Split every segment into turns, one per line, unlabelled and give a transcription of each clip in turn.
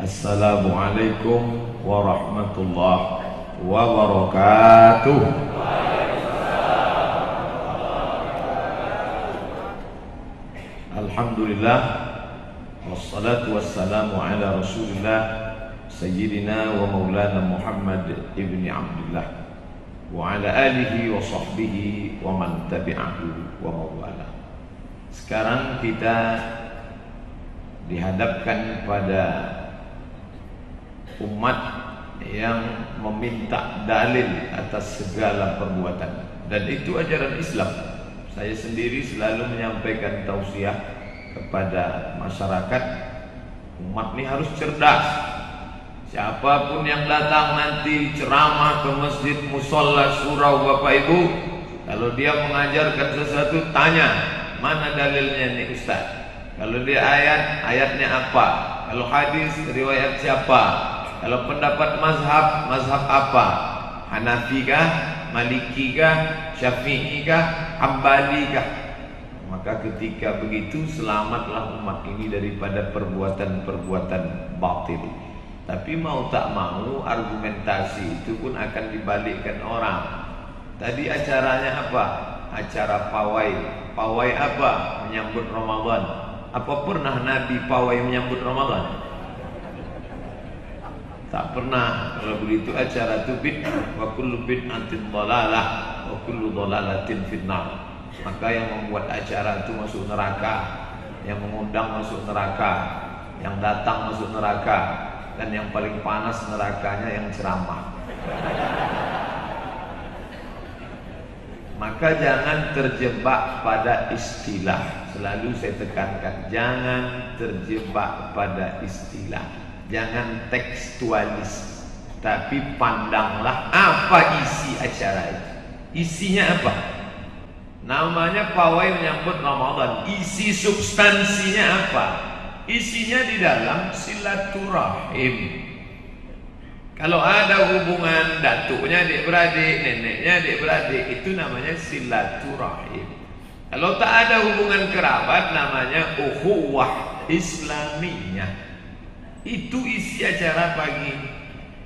Assalamualaikum warahmatullahi wabarakatuh. Alhamdulillah, wassalatu wassalamu ala rasulillah Sayyidina wa maulana Muhammad ibni Abdullah wa ala alihi wa sahbihi wa man tabi'ahu wa mawala. Sekarang kita dihadapkan pada umat yang meminta dalil atas segala perbuatan, dan itu ajaran Islam. Saya sendiri selalu menyampaikan tausiah kepada masyarakat, umat ini harus cerdas. Siapapun yang datang nanti ceramah ke masjid, musola, surau, Bapak Ibu, kalau dia mengajarkan sesuatu, tanya mana dalilnya nih Ustaz. Kalau dia ayat, ayatnya apa? Kalau hadis, riwayat siapa? Kalau pendapat mazhab, mazhab apa? Hanafi kah? Maliki kah? Syafi'i kah? Hambali kah? Maka ketika begitu, selamatlah umat ini daripada perbuatan-perbuatan batil. Tapi mau tak mau, argumentasi itu pun akan dibalikkan orang. Tadi acaranya apa? Acara pawai. Pawai apa? Menyambut Ramadan. Apa pernah Nabi pawai menyambut Ramadan? Tak pernah. Kalau begitu acara itu bid'ah, wa kullu bid'atin dhalalah wa kullu dhalalatin finnar. Maka yang membuat acara itu masuk neraka, yang mengundang masuk neraka, yang datang masuk neraka, dan yang paling panas nerakanya yang ceramah. Maka jangan terjebak pada istilah. Selalu saya tekankan, jangan terjebak pada istilah. Jangan tekstualis, tapi pandanglah apa isi acara itu. Isinya apa? Namanya pawai menyambut Ramadan. Isi substansinya apa? Isinya di dalam silaturahim. Kalau ada hubungan datuknya adik-beradik, neneknya adik-beradik, itu namanya silaturahim. Kalau tak ada hubungan kerabat, namanya ukhuwah islamiyah. Itu isi acara pagi.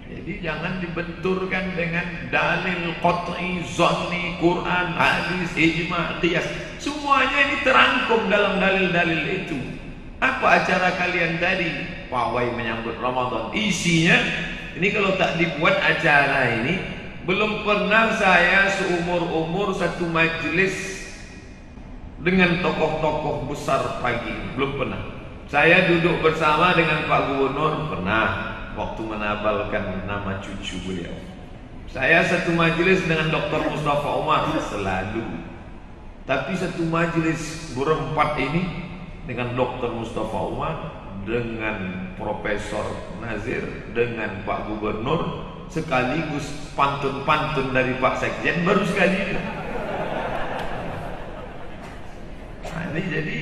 Jadi jangan dibenturkan dengan dalil qat'i, zanni, Quran, hadis, ijma', qiyas. Semuanya ini terangkum dalam dalil-dalil itu. Apa acara kalian tadi? Pawai menyambut Ramadan. Isinya, ini kalau tak dibuat acara ini, belum pernah saya seumur-umur satu majelis dengan tokoh-tokoh besar pagi. Belum pernah. Saya duduk bersama dengan Pak Gubernur, pernah, waktu menabalkan nama cucu beliau. Saya satu majelis dengan Dr. Mustafa Umar, selalu. Tapi satu majelis berempat ini dengan Dr. Mustafa Umar, dengan Profesor Nazir, dengan Pak Gubernur, sekaligus pantun-pantun dari Pak Sekjen, baru sekali ini. Nah, ini jadi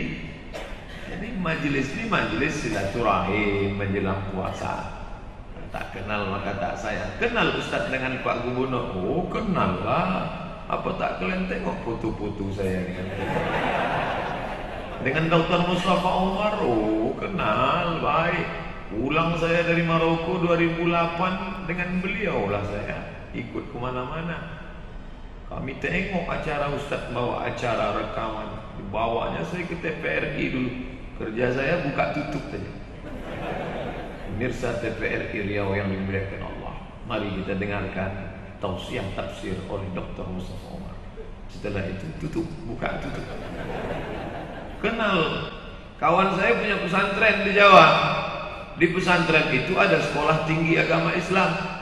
majelis ini majelis silaturahim menjelang puasa. Tak kenal maka tak sayang. Kenal Ustaz dengan Pak Gubernur? Oh, kenal lah. Apa tak kalian tengok foto-foto saya dengan Dr. Mustafa Umar? Oh, kenal baik. Pulang saya dari Maroko 2008, dengan beliau lah saya ikut kemana-mana. Kami tengok acara Ustaz bawa acara rekaman, dibawanya saya ke TPRI dulu. Kerja saya buka tutup saja. Pemirsa TPRI Riau yang dimuliakan Allah, mari kita dengarkan tausiah tafsir oleh Dr. Mustafa Umar. Setelah itu tutup, buka tutup. Kenal, kawan saya punya pesantren di Jawa. Di pesantren itu ada sekolah tinggi agama Islam.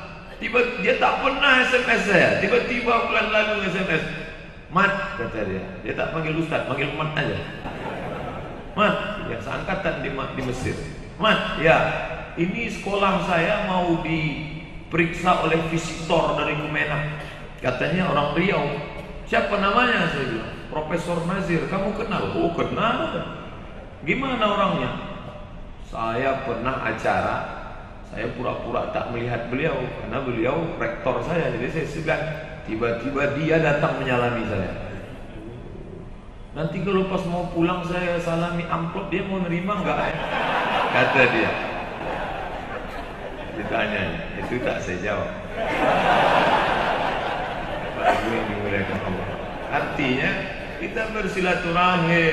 Dia tak pernah SMS saya. Tiba-tiba bulan lalu SMS. Mat, kata dia. Dia tak panggil Ustaz, panggil Mat aja. Mat, ya seangkatan di Mesir. Mat, ya, ini sekolah saya mau diperiksa oleh visitor dari Kemenak. Katanya orang Riau. Siapa namanya? Saya bilang, Profesor Nazir. Kamu kenal? Oh, kenal. Gimana orangnya? Saya pernah acara, saya pura-pura tak melihat beliau karena beliau rektor saya, jadi saya segan. Tiba-tiba dia datang menyalami saya. Nanti kalau pas mau pulang saya salami amplop, dia mau nerima enggak? Kata dia. Ditanya, itu tak saya jawab. Baru yang dimuliakan Allah. Artinya kita bersilaturahmi.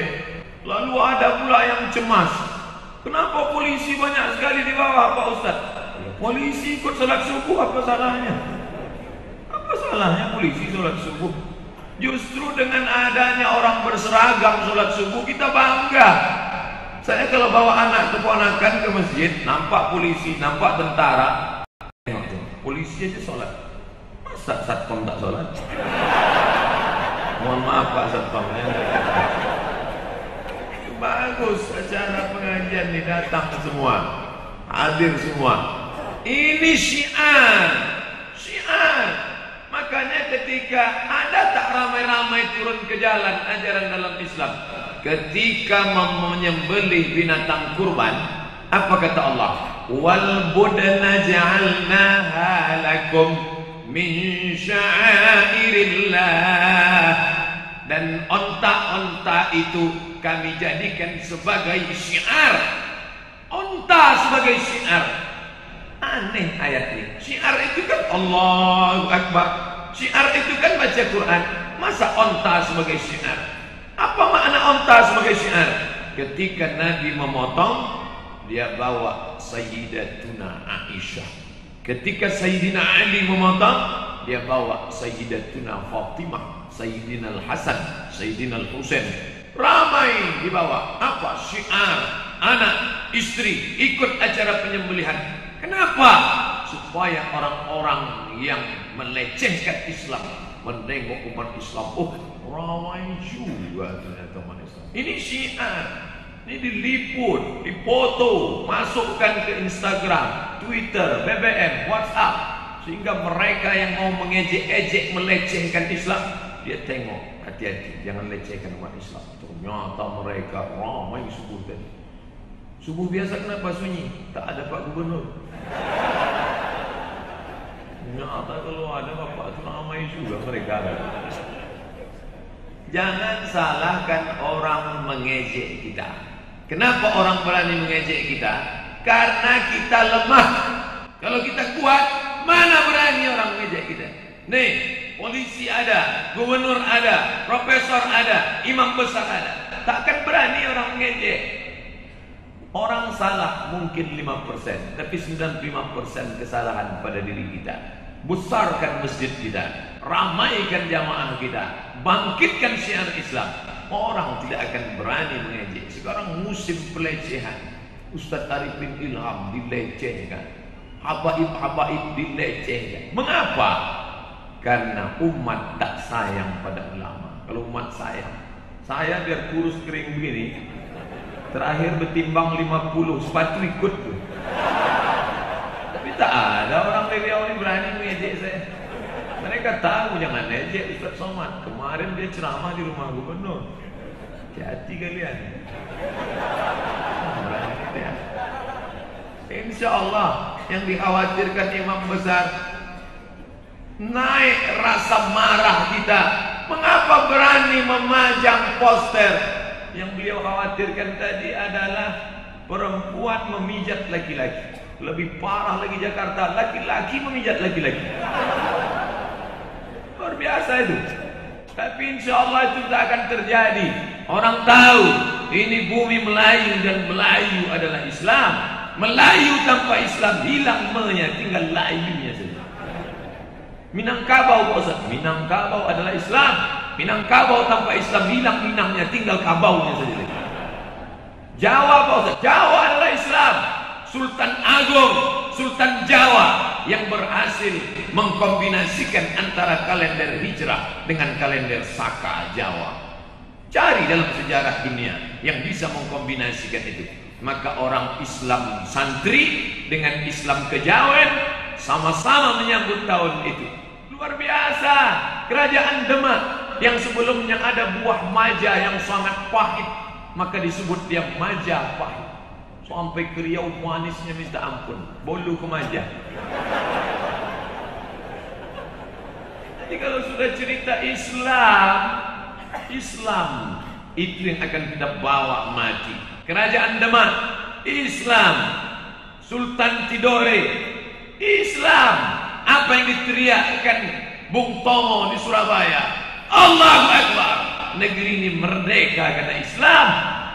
Lalu ada pula yang cemas. Kenapa polisi banyak sekali di bawah Pak Ustaz? Polisi ikut salat subuh, apa salahnya? Apa salahnya polisi salat subuh? Justru dengan adanya orang berseragam salat subuh kita bangga. Saya kalau bawa anak keponakan ke masjid, nampak polisi, nampak tentara, polisi aja sholat. Masa satpam tak sholat? Mohon maaf Pak Satpam ya. Bagus acara pengajian ini, datang semua, hadir semua. Ini syiar, syiar. Makanya ketika ada tak ramai-ramai turun ke jalan ajaran dalam Islam, ketika menyembelih binatang kurban, apa kata Allah? Wal budna ja'alnaha lakum min sya'airillah. Dan onta-onta itu kami jadikan sebagai syiar. Onta sebagai syiar. Aneh ayat ini. Syiar itu kan Allahu Akbar. Syiar itu kan baca Quran. Masa onta sebagai syiar? Apa makna onta sebagai syiar? Ketika Nabi memotong, dia bawa Sayyidatuna Aisyah. Ketika Sayyidina Ali memotong, dia bawa Sayyidatuna Fatimah, Sayyidina Al-Hasan, Sayyidina Al-Husain. Ramai dibawa. Apa? Syiar. Anak, istri ikut acara penyembelihan. Kenapa? Supaya orang-orang yang melecehkan Islam menengok umat Islam, oh ramai juga ternyata umat Islam. Ini syiar, ini diliput, dipoto, masukkan ke Instagram, Twitter, BBM, WhatsApp, sehingga mereka yang mau mengejek-ejek, melecehkan Islam, dia tengok, hati-hati, jangan lecehkan umat Islam. Ternyata mereka ramai subuh tadi. Subuh biasa kenapa sunyi? Tak ada Pak Gubernur. Ternyata kalau ada bapak itu ramai juga mereka. Jangan salahkan orang mengejek kita. Kenapa orang berani mengejek kita? Karena kita lemah. Kalau kita kuat, mana berani orang mengejek kita? Nih, polisi ada, gubernur ada, profesor ada, imam besar ada. Takkan berani orang mengejek. Orang salah mungkin 5%, tapi 95% kesalahan pada diri kita. Besarkan masjid kita, ramaikan jamaah kita, bangkitkan syiar Islam. Orang tidak akan berani mengejek. Sekarang musim pelecehan. Ustaz Arifin Ilham dilecehkan, habaib-habaib dilecehkan. Mengapa? Karena umat tak sayang pada ulama. Kalau umat sayang, saya biar kurus kering begini, terakhir bertimbang 50, sepatu ikut tuh. Tapi tak ada orang Riau ini berani mengejek saya. Mereka tahu jangan ejek Ustaz Somad. Kemarin dia ceramah di rumah gubernur. Hati-hati kalian. Insya Allah yang dikhawatirkan imam besar, naik rasa marah kita. Mengapa berani memajang poster? Yang beliau khawatirkan tadi adalah perempuan memijat laki-laki. Lebih parah lagi Jakarta, laki-laki memijat laki-laki. Luar biasa itu. Tapi insya Allah itu tak akan terjadi. Orang tahu ini bumi Melayu dan Melayu adalah Islam. Melayu tanpa Islam hilang menya, tinggal layunya saja. Minangkabau Pak Ustaz, Minangkabau adalah Islam. Minangkabau tanpa Islam hilang minangnya, tinggal kabaunya saja. Jawa Pak Ustaz, Jawa adalah Islam. Sultan Agung, Sultan Jawa yang berhasil mengkombinasikan antara kalender Hijrah dengan kalender Saka Jawa. Cari dalam sejarah dunia yang bisa mengkombinasikan itu. Maka orang Islam santri dengan Islam kejawen sama-sama menyambut tahun itu. Luar biasa. Kerajaan Demak yang sebelumnya ada buah maja yang sangat pahit, maka disebut dia Majapahit. Sampai ke Riau manisnya minta ampun, bolu ke maja. Jadi kalau sudah cerita Islam, Islam itu yang akan kita bawa mati. Kerajaan Demak, Islam. Sultan Tidore, Islam. Apa yang diteriakkan Bung Tomo di Surabaya? Allahu Akbar. Negeri ini merdeka karena Islam.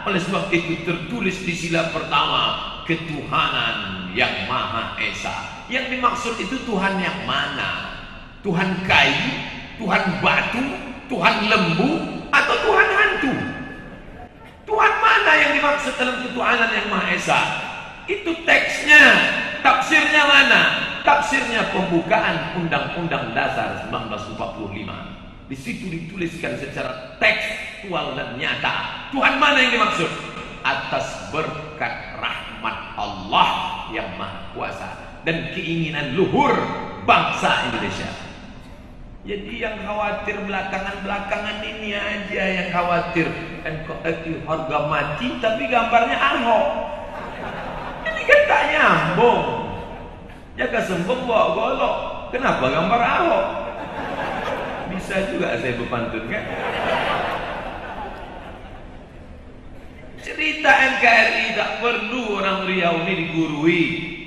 Oleh sebab itu tertulis di sila pertama, ketuhanan yang Maha Esa. Yang dimaksud itu Tuhan yang mana? Tuhan kayu, Tuhan batu, Tuhan lembu, atau Tuhan hantu? Tuhan mana yang dimaksud dalam ketuhanan yang Maha Esa? Itu teksnya. Tafsirnya mana? Tafsirnya pembukaan Undang-Undang Dasar 1945. Di situ dituliskan secara tekstual dan nyata. Tuhan mana yang dimaksud? Atas berkat rahmat Allah yang Maha Kuasa dan keinginan luhur bangsa Indonesia. Jadi yang khawatir belakangan ini aja yang khawatir. NKRI harga mati tapi gambarnya Ahok. Ini kan tak nyambung. Jaga sembung bawa golok. Kenapa gambar Ahok? Bisa juga saya berpantun kan? Cerita NKRI tak perlu orang Riau ini digurui.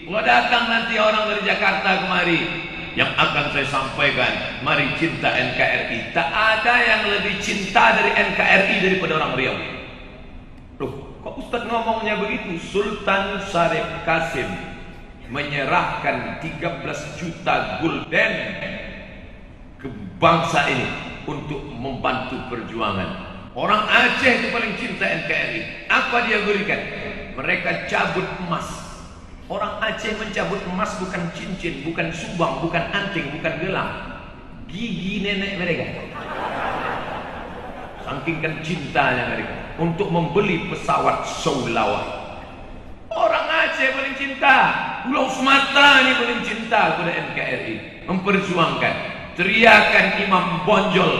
Kalau datang nanti orang dari Jakarta kemari, yang akan saya sampaikan, mari cinta NKRI. Tak ada yang lebih cinta dari NKRI daripada orang Riau. Loh, kok Ustaz ngomongnya begitu? Sultan Syarif Kasim menyerahkan 13 juta gulden ke bangsa ini untuk membantu perjuangan. Orang Aceh itu paling cinta NKRI. Apa dia berikan? Mereka cabut emas. Orang Aceh mencabut emas bukan cincin, bukan subang, bukan anting, bukan gelang. Gigi nenek mereka. Saking kan cintanya mereka untuk membeli pesawat Saulawa. Orang Aceh paling cinta. Pulau Sumatera ini paling cinta kepada NKRI. Memperjuangkan. Teriakan Imam Bonjol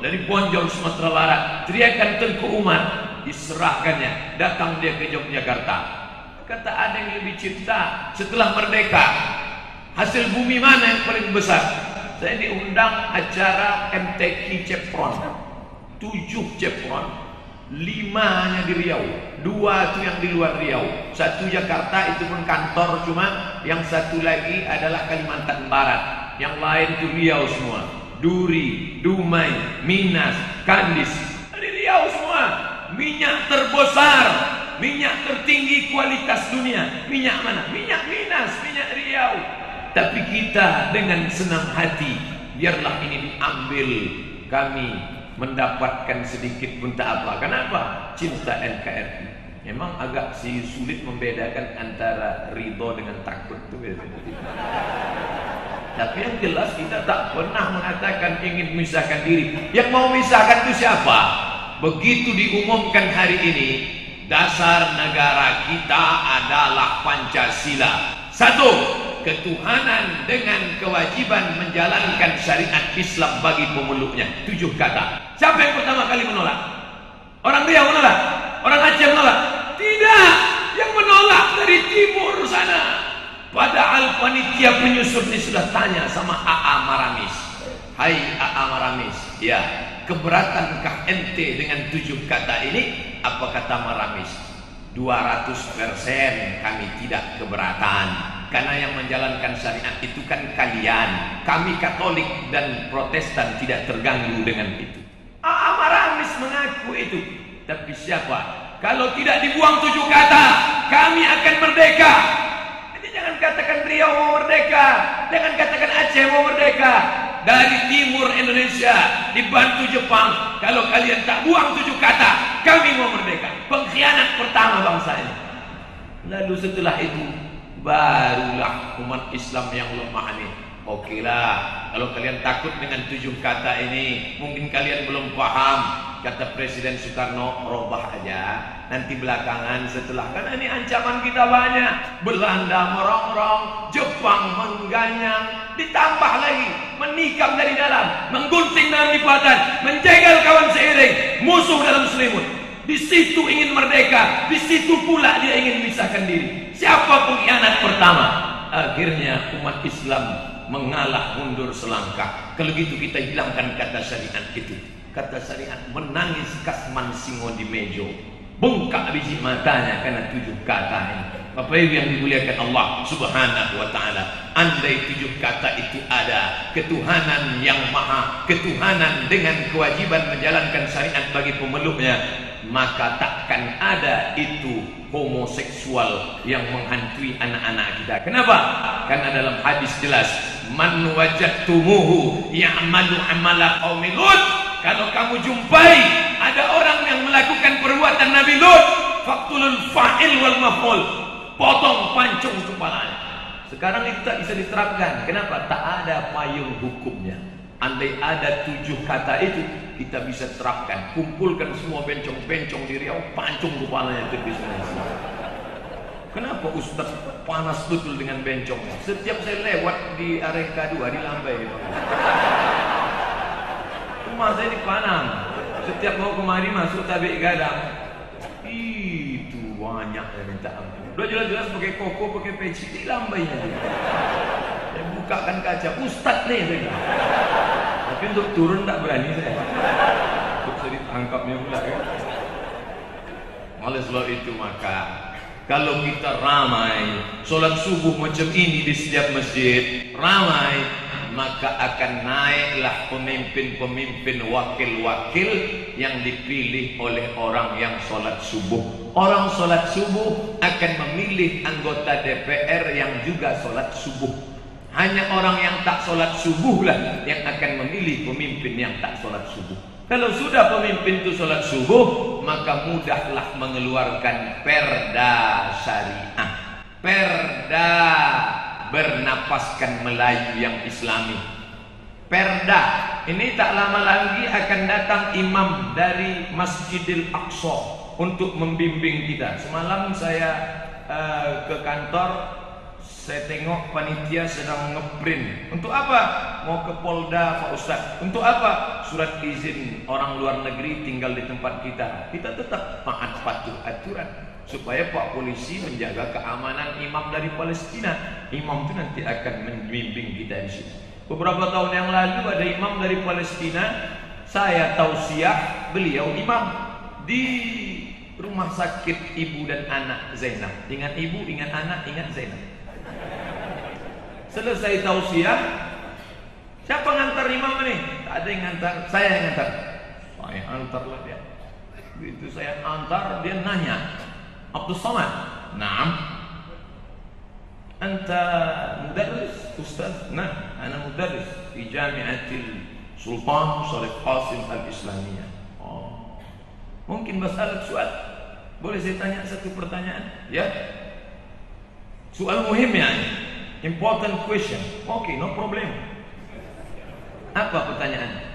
dari Bonjol Sumatera Barat, teriakan Tengku Umar, diserahkannya, datang dia ke Yogyakarta. Kata ada yang lebih cinta setelah merdeka. Hasil bumi mana yang paling besar? Saya diundang acara MTQ Chevron, 7 Chevron, 5 hanya di Riau, 2 itu yang di luar Riau, 1 Jakarta itu pun kantor, cuma yang 1 lagi adalah Kalimantan Barat. Yang lain itu Riau semua. Duri, Dumai, Minas, Kandis. Di Riau semua. Minyak terbesar, minyak tertinggi kualitas dunia. Minyak mana? Minyak Minas, minyak Riau. Tapi kita dengan senang hati, biarlah ini diambil. Kami mendapatkan sedikit pun tak apa. Kenapa? Cinta NKRI. Memang agak sulit membedakan antara ridho dengan takut itu biasanya. Tapi yang jelas kita tak pernah mengatakan ingin memisahkan diri. Yang mau memisahkan itu siapa? Begitu diumumkan hari ini, dasar negara kita adalah Pancasila. 1. Ketuhanan dengan kewajiban menjalankan syariat Islam bagi pemeluknya. 7 kata. Siapa yang pertama kali menolak? Orang Riau menolak? Orang Aceh menolak? Tidak. Yang menolak dari timur sana. Padahal panitia penyusun ini sudah tanya sama AA Maramis. Hai AA Maramis, ya, keberatankah ente dengan 7 kata ini? Apa kata Maramis? 200% kami tidak keberatan. Karena yang menjalankan syariat itu kan kalian. Kami Katolik dan Protestan tidak terganggu dengan itu. AA Maramis mengaku itu. Tapi siapa? Kalau tidak dibuang 7 kata, kami akan merdeka. Jangan katakan Riau mau merdeka, jangan katakan Aceh mau merdeka. Dari timur Indonesia dibantu Jepang. Kalau kalian tak buang 7 kata, kami mau merdeka. Pengkhianat pertama bangsa ini. Lalu setelah itu barulah umat Islam yang lemah ini. Oke lah, kalau kalian takut dengan 7 kata ini, mungkin kalian belum paham. Kata Presiden Soekarno, robah aja. Nanti belakangan setelah, karena ini ancaman kita banyak. Belanda merongrong, Jepang mengganyang, ditambah lagi menikam dari dalam, menggunting dalam lipatan, menjegal kawan seiring, musuh dalam selimut. Di situ ingin merdeka, di situ pula dia ingin memisahkan diri. Siapa pengkhianat pertama? Akhirnya umat Islam mengalah mundur selangkah. Kalau gitu kita hilangkan kata syariat itu. Kata syariat menangis kasman singo di mejo, bengkak biji matanya karena 7 kata ini. Bapak Ibu yang dimuliakan Allah Subhanahu wa taala, Andai 7 kata itu ada, ketuhanan yang maha, ketuhanan dengan kewajiban menjalankan syariat bagi pemeluknya, maka takkan ada itu homoseksual yang menghantui anak-anak kita. Kenapa? Karena dalam hadis jelas, man wajadtumuhu ya'malu amala qaumi Lut. Kalau kamu jumpai ada orang yang melakukan perbuatan Nabi Lut, faqtulul fa'il wal maf'ul, potong pancung kepalanya. Sekarang itu tak bisa diterapkan. Kenapa? Tak ada payung hukumnya. Andai ada 7 kata itu, kita bisa terapkan. Kumpulkan semua bencong-bencong di Riau, pancung kepalanya itu bisa. Kenapa Ustaz panas betul dengan bencong? Setiap saya lewat di Areka 2 di Lambai, rumah saya di Panang. Setiap mau kemari masuk Tabik Gadang, itu banyak yang minta ampun. Udah jelas-jelas pakai koko, pakai peci, di lambainya. Saya bukakan kaca, Ustaz nih saya. Tapi untuk turun tak berani saya. Untuk saya ditangkapnya pula kan. Oleh sebab itu maka kalau kita ramai sholat subuh macam ini di setiap masjid, ramai, maka akan naiklah pemimpin-pemimpin, wakil-wakil yang dipilih oleh orang yang sholat subuh. Orang sholat subuh akan memilih anggota DPR yang juga sholat subuh. Hanya orang yang tak sholat subuh lah yang akan memilih pemimpin yang tak sholat subuh. Kalau sudah pemimpin itu sholat subuh, maka mudahlah mengeluarkan perda syariah, perda bernapaskan Melayu yang Islami. Perda ini tak lama lagi akan datang imam dari Masjidil Aqsa untuk membimbing kita. Semalam saya ke kantor, saya tengok panitia sedang ngeprint. Untuk apa? Mau ke Polda Pak Ustaz. Untuk apa? Surat izin orang luar negeri tinggal di tempat kita. Kita tetap taat patuh aturan supaya Pak Polisi menjaga keamanan imam dari Palestina. Imam itu nanti akan membimbing kita di situ. Beberapa tahun yang lalu ada imam dari Palestina, saya tausiah beliau imam di rumah sakit ibu dan anak Zainab. Ingat ibu, ingat anak, ingat Zainab. Selesai tausiah, siapa ngantar imam ini? Tak ada yang ngantar, saya yang ngantar. Saya antarlah dia. Begitu saya antar, dia nanya, Abdul Somad, naam, anta mudarris, ustaz? Nah, ana mudarris di Jamiatil Sultan Syarif Qasim Al-Islamiyah. Oh, mungkin masalah soal, boleh saya tanya satu pertanyaan? Ya, soal muhim ya, important question. Okay, no problem. Apa pertanyaan?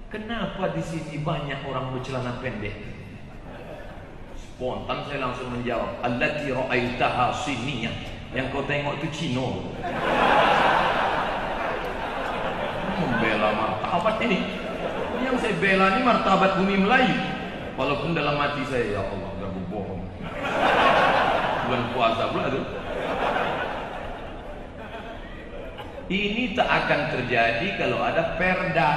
Kenapa di sini banyak orang bercelana pendek? Spontan saya langsung menjawab, allati ra'aitaha siniyah. Yang kau tengok itu Cino. Membela martabat ini. Yang saya bela ini martabat bumi Melayu. Walaupun dalam hati saya, ya Allah, gak bohong. Bulan puasa pula tuh. Ini tak akan terjadi kalau ada perda.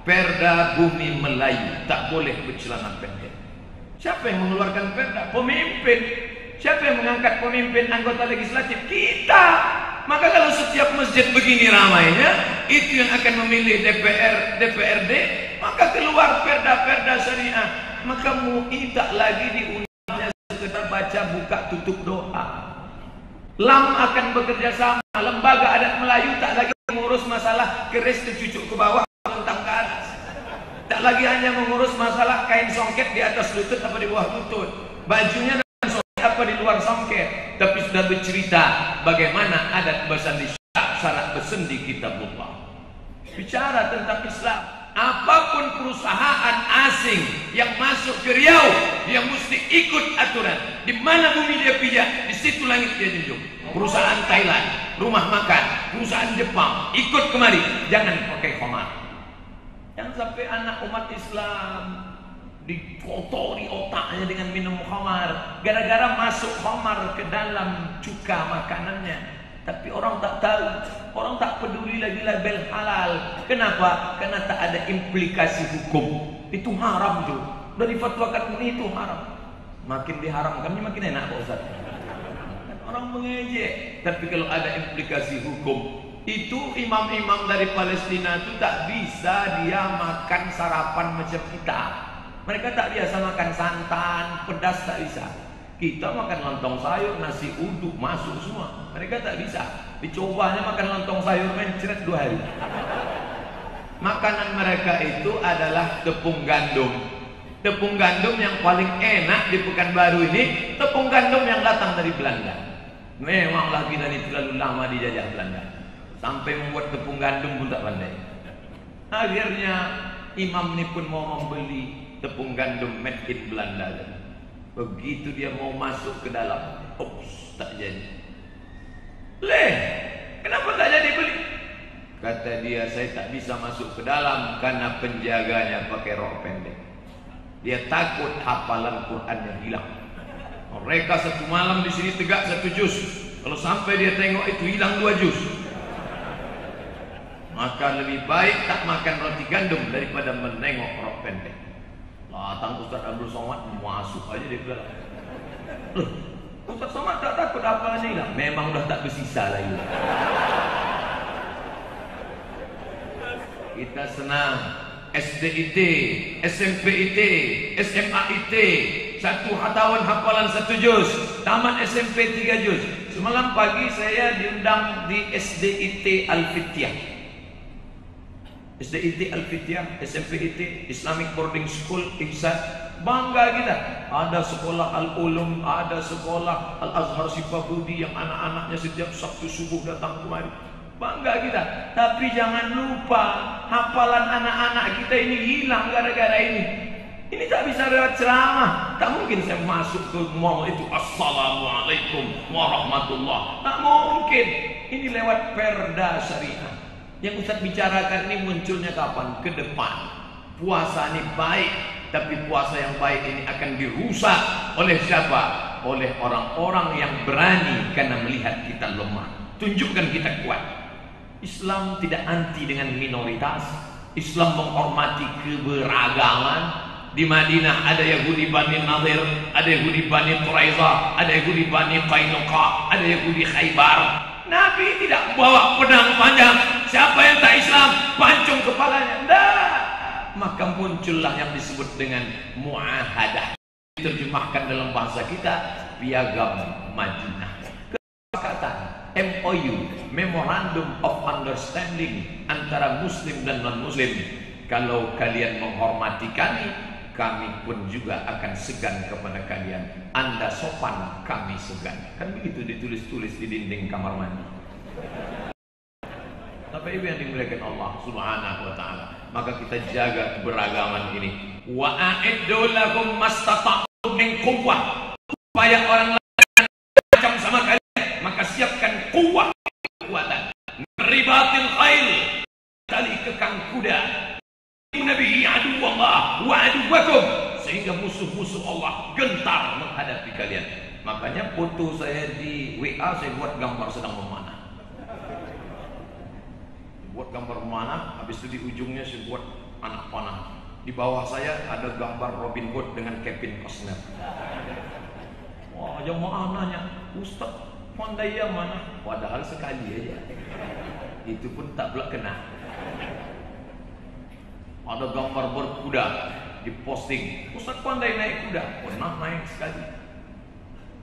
Perda bumi Melayu, tak boleh bercelana pendek. Siapa yang mengeluarkan perda? Pemimpin. Siapa yang mengangkat pemimpin anggota legislatif? Kita. Maka kalau setiap masjid begini ramainya, itu yang akan memilih DPR, DPRD, maka keluar perda-perda syariah. Maka MUI tak lagi diundangnya sekedar baca, buka, tutup doa. LAM akan bekerja sama. Lembaga adat Melayu tak lagi mengurus masalah keris tercucuk ke bawah, mentang ke atas. Tak lagi hanya mengurus masalah kain songket di atas lutut apa di bawah lutut, bajunya dan songket apa di luar songket, tapi sudah bercerita bagaimana adat bersendi syarat bersendi kitabullah. Bicara tentang Islam, apapun perusahaan asing yang masuk ke Riau, dia mesti ikut aturan. Di mana bumi dia pijak, di situ langit dia junjung. Perusahaan Thailand, rumah makan, perusahaan Jepang, ikut kemari, jangan pakai khamar. Jangan sampai anak umat Islam dikotori otaknya dengan minum khamar, gara-gara masuk khamar ke dalam cuka makanannya. Tapi orang tak tahu, orang tak peduli lagi label halal. Kenapa? Karena tak ada implikasi hukum. Itu haram tuh. Udah difatwakan ini itu haram. Makin diharamkan, makin enak Pak Ustaz. orang mengejek. Tapi kalau ada implikasi hukum, itu imam-imam dari Palestina itu tak bisa dia makan sarapan macam kita. Mereka tak biasa makan santan, pedas tak bisa. Kita makan lontong sayur, nasi uduk masuk semua. Mereka tak bisa. Dicobanya makan lontong sayur mencret 2 hari. Makanan mereka itu adalah tepung gandum. Tepung gandum yang paling enak di Pekanbaru ini, tepung gandum yang datang dari Belanda. Memanglah kita ini terlalu lama dijajah Belanda, sampai membuat tepung gandum pun tak pandai. Akhirnya imam ini pun mau membeli tepung gandum made in Belanda. Begitu dia mau masuk ke dalam, ups, tak jadi. Kenapa tak jadi beli? Kata dia, saya tak bisa masuk ke dalam karena penjaganya pakai rok pendek. Dia takut hafalan Qurannya hilang. Mereka satu malam di sini tegak 1 juz. Kalau sampai dia tengok itu hilang 2 juz. Maka lebih baik tak makan roti gandum daripada menengok rok pendek. Datang Ustaz Abdul Somad masuk aja dia bilang, loh, Ustaz Somad tak takut hafalannya hilang? Memang udah tak bersisa lagi. Kita senang. SDIT, SMPIT, SMAIT, 1 tahun hafalan 1 juz, tamat SMP 3 juz. Semalam pagi saya diundang di SDIT Al-Fitiah. SDIT Al-Fitiah, SMPIT, Islamic Boarding School, Ihsan. Bangga kita. Ada sekolah Al-Ulum, ada sekolah Al-Azhar Sifabudi yang anak-anaknya setiap Sabtu subuh datang kemari. Bangga kita. Tapi jangan lupa, hafalan anak-anak kita ini hilang gara-gara ini. Ini tak bisa lewat ceramah. Tak mungkin saya masuk ke mall itu, Assalamualaikum warahmatullah. Tak mungkin. Ini lewat perda syariah. Yang Ustaz bicarakan ini munculnya kapan? Ke depan. Puasa ini baik, tapi puasa yang baik ini akan dirusak oleh siapa? Oleh orang-orang yang berani karena melihat kita lemah. Tunjukkan kita kuat. Islam tidak anti dengan minoritas. Islam menghormati keberagaman. Di Madinah ada Yahudi Bani Nadir, ada Yahudi Bani Quraizah, ada Yahudi Bani Qainuqa, ada Yahudi Khaybar. Nabi tidak bawa pedang panjang. Siapa yang tak Islam, pancung kepalanya. Tidak. Maka muncullah yang disebut dengan muahadah. Diterjemahkan dalam bahasa kita, piagam Madinah. Kesepakatan MOU, Memorandum of Understanding antara Muslim dan non-Muslim. Kalau kalian menghormati kami, kami pun juga akan segan kepada kalian. Anda sopan, kami segan. Kan begitu ditulis-tulis di dinding kamar mandi. Bapak Ibu yang dimuliakan Allah Subhanahu wa taala, maka kita jaga keberagaman ini. Wa a'iddu lahum mastata'tum min quwwah. Supaya orang lain macam sama kalian, maka siapkan kuat, kekuatan. Ribatil khail, tali kekang kuda. Nabi adu Allah wa aduwakum, sehingga musuh-musuh Allah gentar menghadapi kalian. Makanya foto saya di WA saya buat gambar sedang memanah. Buat gambar memanah, habis itu di ujungnya saya buat anak panah. Di bawah saya ada gambar Robin Hood dengan Kevin Costner. Wah, jemaah nanya, Ustaz, pandai yang mana? Padahal sekali aja. Itu pun tak pula kena. Ada gambar berkuda diposting. Ustaz pandai naik kuda? Pernah naik sekali.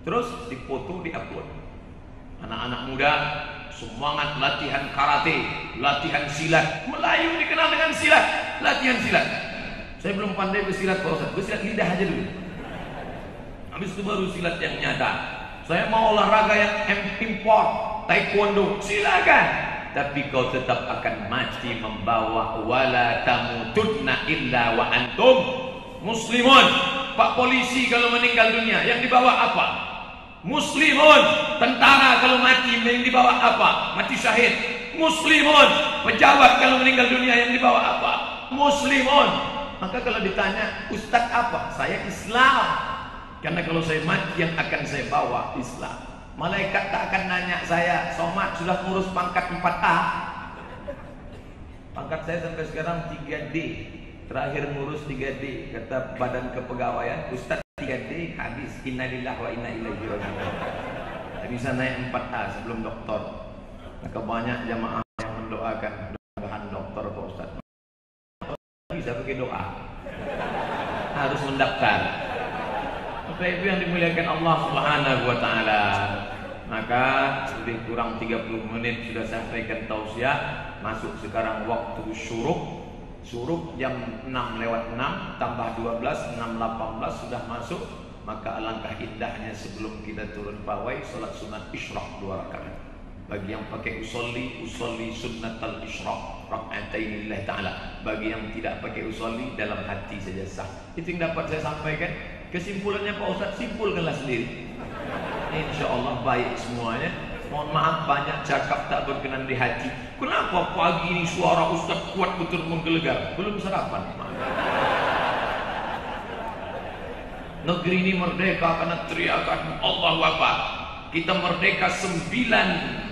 Terus difoto, diupload. Anak-anak muda semangat latihan karate, latihan silat. Melayu dikenal dengan silat, latihan silat. Saya belum pandai bersilat Pak Ustaz, bersilat lidah aja dulu. Habis itu baru silat yang nyata. Saya mau olahraga yang import, taekwondo, silakan. Tapi kau tetap akan mati membawa wala tamutunna illa wa antum muslimun. Pak polisi kalau meninggal dunia yang dibawa apa? Muslimun. Tentara kalau mati yang dibawa apa? Mati syahid. Muslimun. Pejabat kalau meninggal dunia yang dibawa apa? Muslimun. Maka kalau ditanya, Ustaz apa? Saya Islam. Karena kalau saya mati yang akan saya bawa Islam. Malaikat tak akan nanya saya, Somad sudah ngurus pangkat 4A. Pangkat saya sampai sekarang 3D. Terakhir ngurus 3D. Kata Badan Kepegawaian, Ustaz 3D habis. Innalillahi wa inna ilaihi raji'un. Tidak bisa naik 4A sebelum doktor. Maka banyak jamaah yang mendoakan mudah-mudahan doktor Pak Ustaz. Bisa pakai doa. Harus mendaftar. Bapak Ibu yang dimuliakan Allah Subhanahu wa taala. Maka lebih kurang 30 menit sudah sampaikan tausiah. Masuk sekarang waktu syuruk. Syuruk jam 6:06 tambah 12 6:18 sudah masuk. Maka alangkah indahnya sebelum kita turun pawai salat sunat isyraq 2 rakaat. Bagi yang pakai usolli sunnatal isyraq rakaatain lillah taala. Bagi yang tidak pakai usolli dalam hati saja sah. Itu yang dapat saya sampaikan. Kesimpulannya Pak Ustaz, simpulkanlah sendiri. Insyaallah baik semuanya. Mohon maaf banyak cakap tak berkenan di hati. Kenapa pagi ini suara Ustaz kuat betul menggelegar? Belum sarapan. Negeri ini merdeka karena teriakan Allahu Akbar. Kita merdeka 9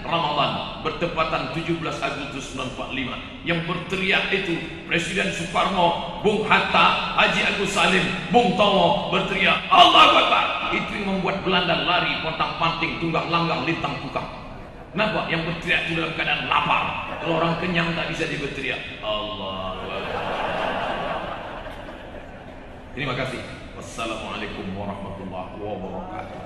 Ramadan bertepatan 17 Agustus 1945. Yang berteriak itu Presiden Soekarno, Bung Hatta, Haji Agus Salim, Bung Tomo berteriak Allahu Akbar. Itu yang membuat Belanda lari pontang-panting, tunggang langgang, lintang tukang. Kenapa? Yang berteriak itu dalam keadaan lapar. Kalau orang kenyang tak bisa dia berteriak Allahu Akbar. Terima kasih. Wassalamualaikum warahmatullahi wabarakatuh.